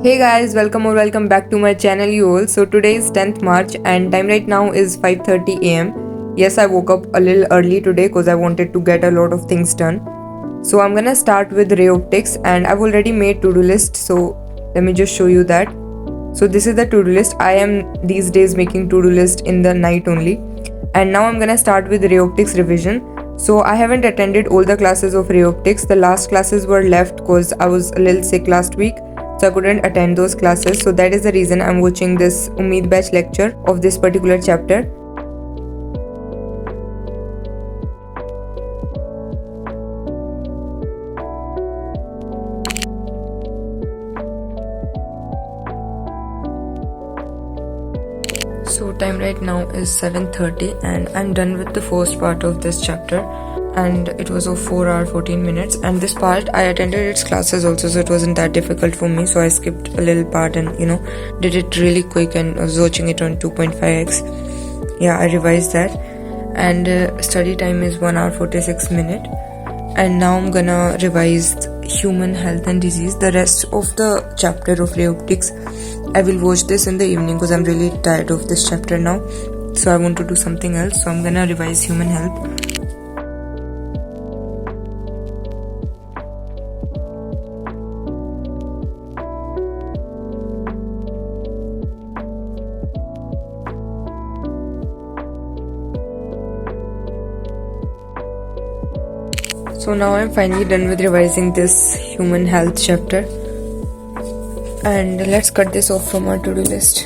Hey guys, welcome back to my channel you all. So today is 10th March and time right now is 5:30 am. Yes, I woke up a little early today because I wanted to get a lot of things done. So I'm gonna start with ray optics and I've already made to-do list. So let me just show you that. So this is the to-do list. I am these days making to-do list in the night only. And now I'm gonna start with ray optics revision. So I haven't attended all the classes of ray optics. The last classes were left because I was a little sick last week. So I couldn't attend those classes. So that is the reason I'm watching this Umeed Batch lecture of this particular chapter. So time right now is 7:30 and I'm done with the first part of this chapter. And it was of 4 hours 14 minutes, and this part I attended its classes also, so it wasn't that difficult for me, so I skipped a little part and did it really quick and was watching it on 2.5x. Yeah, I revised that. And study time is 1 hour 46 minutes. And now I'm gonna revise human health and disease. The rest of the chapter of ray optics I will watch this in the evening because I'm really tired of this chapter now, so I want to do something else. So I'm gonna revise human health. So now I'm finally done with revising this human health chapter, and let's cut this off from our to-do list.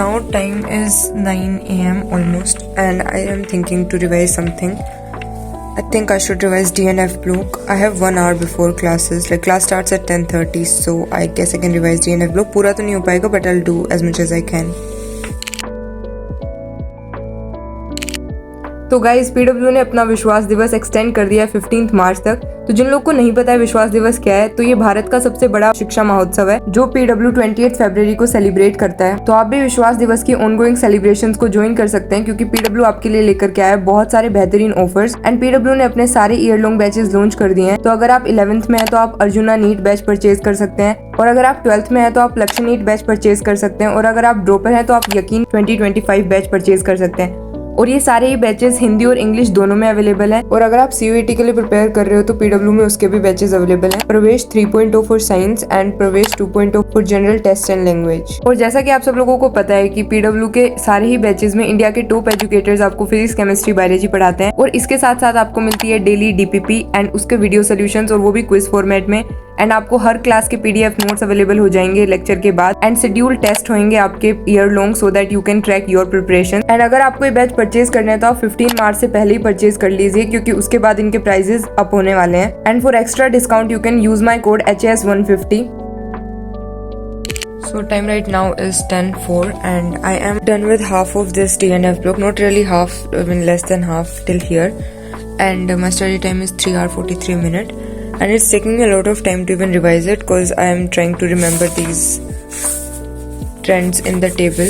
Now time is 9 am almost, and I am thinking to revise something. I think I should revise DNF block. I have 1 hour before classes, like class starts at 10:30, so I guess I can revise DNF block. पूरा तो नहीं हो पाएगा, but I'll do as much as I can. तो guys, PW ने अपना विश्वास दिवस एक्सटेंड कर दिया है 15 मार्च तक। तो जिन लोगों को नहीं पता है विश्वास दिवस क्या है, तो ये भारत का सबसे बड़ा शिक्षा महोत्सव है जो पीडब्ल्यू 28 फरवरी को सेलिब्रेट करता है। तो आप भी विश्वास दिवस की ऑनगोइंग सेलिब्रेशंस को ज्वाइन कर सकते हैं, क्योंकि पीडब्ल्यू आपके लिए लेकर के आया है बहुत सारे बेहतरीन ऑफर्स। एंड पीडब्ल्यू ने अपने सारे ईयर लॉन्ग बैचेस लॉन्च कर दिए हैं। तो अगर आप 11th में है तो आप अर्जुना नीट बैच परचेज कर सकते हैं, और अगर आप 12th में है तो आप लक्ष्य नीट बैच परचेज कर सकते हैं, और अगर आप ड्रॉपर है तो आप यकीन 2025 बैच परचेज कर सकते हैं। और ये सारे ही बैचेस हिंदी और इंग्लिश दोनों में अवेलेबल हैं। और अगर आप सीयूईटी के लिए प्रिपेयर कर रहे हो तो पीडब्ल्यू में उसके भी बैचेस अवेलेबल हैं। प्रवेश 3.0 for science and Pravesh 2.0 for general test and language. और जैसा कि आप सब लोगों को पता है कि पीडब्ल्यू के सारे ही बैचेस में इंडिया के टॉप एजुकेटर्स आपको फिजिक्स, केमिस्ट्री, बायोलॉजी पढ़ाते हैं, और इसके साथ साथ आपको मिलती है डेली डीपीपी एंड उसके वीडियो सोल्यूशंस, और वो भी क्विज फॉर्मेट में। एंड आपको हर क्लास के पीडीएफ नोट्स अवेलेबल हो जाएंगे लेक्चर के बाद, एंड शेड्यूल टेस्ट होंगे आपके year long, so that you can track your preparation. And अगर आपको ये बैच परचेज करना है तो आप 15 मार्च से पहले ही परचेज कर लीजिए, क्योंकि उसके बाद इनके प्राइजेस अप होने वाले हैं। And for extra discount you can use my code HAS150. So time right now is 10:04 and I am done with half of this DNF block. Not really half, I mean less than half till here. And my study time is 3 hours 43 minutes. And it's taking me a lot of time to even revise it because I am trying to remember these trends in the table.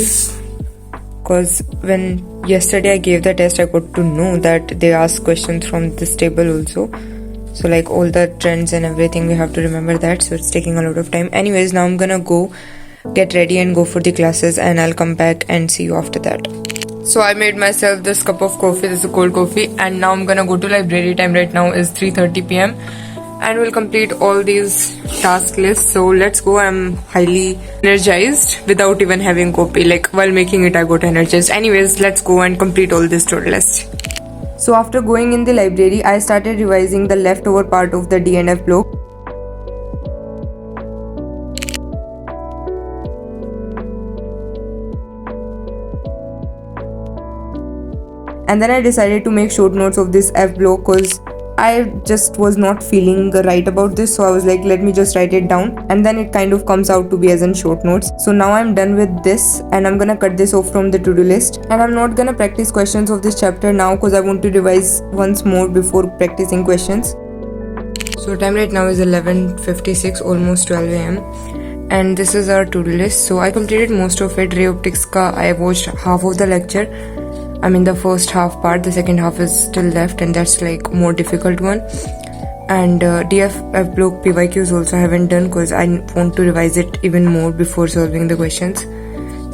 Because when yesterday I gave the test, I got to know that they ask questions from this table also. So like all the trends and everything, we have to remember that. So it's taking a lot of time. Anyways, now I'm gonna go get ready and go for the classes, and I'll come back and see you after that. So I made myself this cup of coffee. This is a cold coffee, and now I'm gonna go to library. Time right now is 3:30 p.m. and we'll complete all these task lists. So let's go. I'm highly energized without even having coffee. Like while making it, I got energized. Anyways, let's go and complete all this to-do list. So after going in the library, I started revising the leftover part of the DNF block. And then I decided to make short notes of this F block because I just was not feeling right about this, so I was like, let me just write it down, and then it kind of comes out to be as in short notes. So now I'm done with this, and I'm gonna cut this off from the to-do list, and I'm not gonna practice questions of this chapter now because I want to revise once more before practicing questions. So time right now is 11:56, almost 12 am, and this is our to-do list. So I completed most of it. Ray optics ka I watched half of the lecture. I mean the first half part, the second half is still left, and that's like more difficult one. And DFF block PYQs also I haven't done because I want to revise it even more before solving the questions.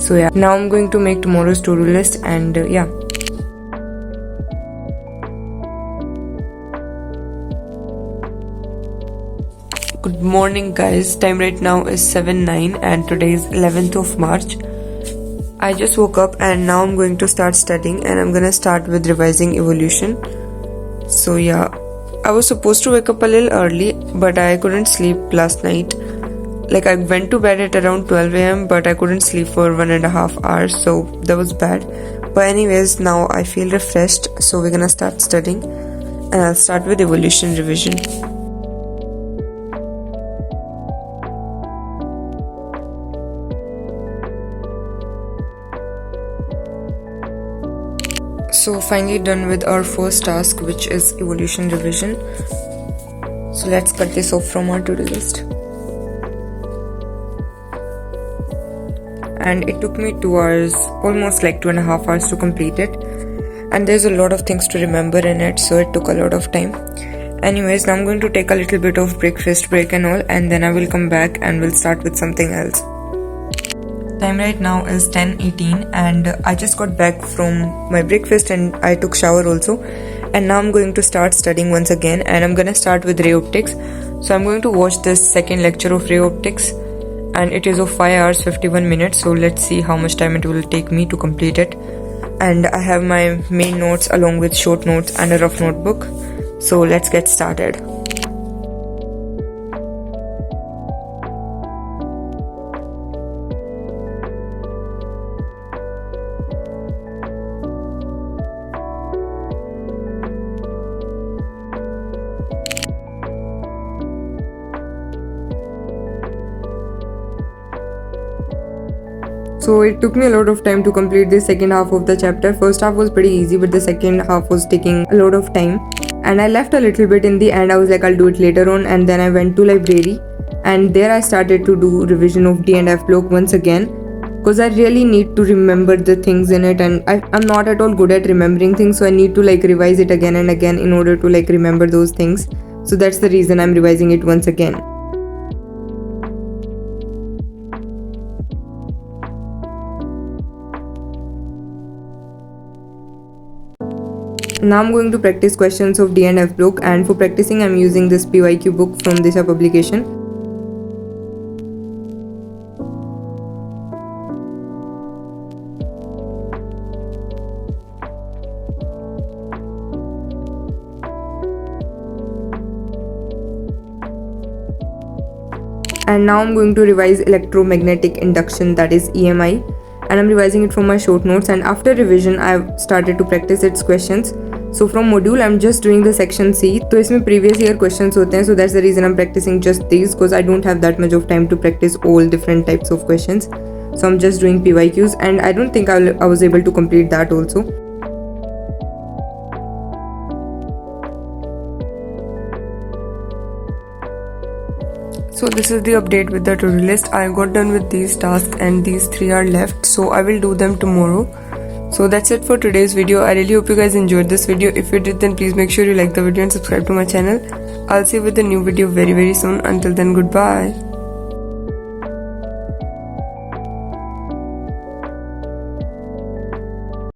So yeah, now I'm going to make tomorrow's to-do list, and yeah. Good morning guys, time right now is 7:09 and today is 11th of March. I just woke up and now I'm going to start studying, and I'm gonna start with revising evolution. So yeah, I was supposed to wake up a little early but I couldn't sleep last night. Like I went to bed at around 12 am but I couldn't sleep for 1.5 hours, so that was bad. But anyways, now I feel refreshed, so we're gonna start studying, and I'll start with evolution revision. So finally done with our first task, which is evolution revision. So let's cut this off from our to-do list. And it took me 2 hours, almost like 2.5 hours to complete it. And there's a lot of things to remember in it, so it took a lot of time. Anyways, now I'm going to take a little bit of breakfast break and all, and then I will come back and we'll start with something else. Time right now is 10:18 and I just got back from my breakfast and I took shower also, and now I'm going to start studying once again, and I'm gonna start with ray optics. So I'm going to watch this second lecture of ray optics, and it is of 5 hours 51 minutes. So let's see how much time it will take me to complete it. And I have my main notes along with short notes and a rough notebook. So let's get started. So it took me a lot of time to complete the second half of the chapter. First half was pretty easy, but the second half was taking a lot of time. And I left a little bit in the end. I was like, I'll do it later on. And then I went to library, and there I started to do revision of D and F block once again, because I really need to remember the things in it, and I'm not at all good at remembering things. So I need to like revise it again and again in order to like remember those things. So that's the reason I'm revising it once again. Now I'm going to practice questions of D and F block, and for practicing I'm using this PYQ book from Disha publication. And now I'm going to revise electromagnetic induction, that is EMI, and I'm revising it from my short notes. And after revision I've started to practice its questions. So from module I'm just doing the section C. तो इसमें previous year questions होते हैं, so that's the reason I'm practicing just these, because I don't have that much of time to practice all different types of questions. So I'm just doing PYQs, and I don't think I was able to complete that also. So this is the update with the to-do list. I got done with these tasks and these 3 are left, so I will do them tomorrow. So that's it for today's video. I really hope you guys enjoyed this video. If you did, then please make sure you like the video and subscribe to my channel. I'll see you with a new video very soon. Until then, goodbye.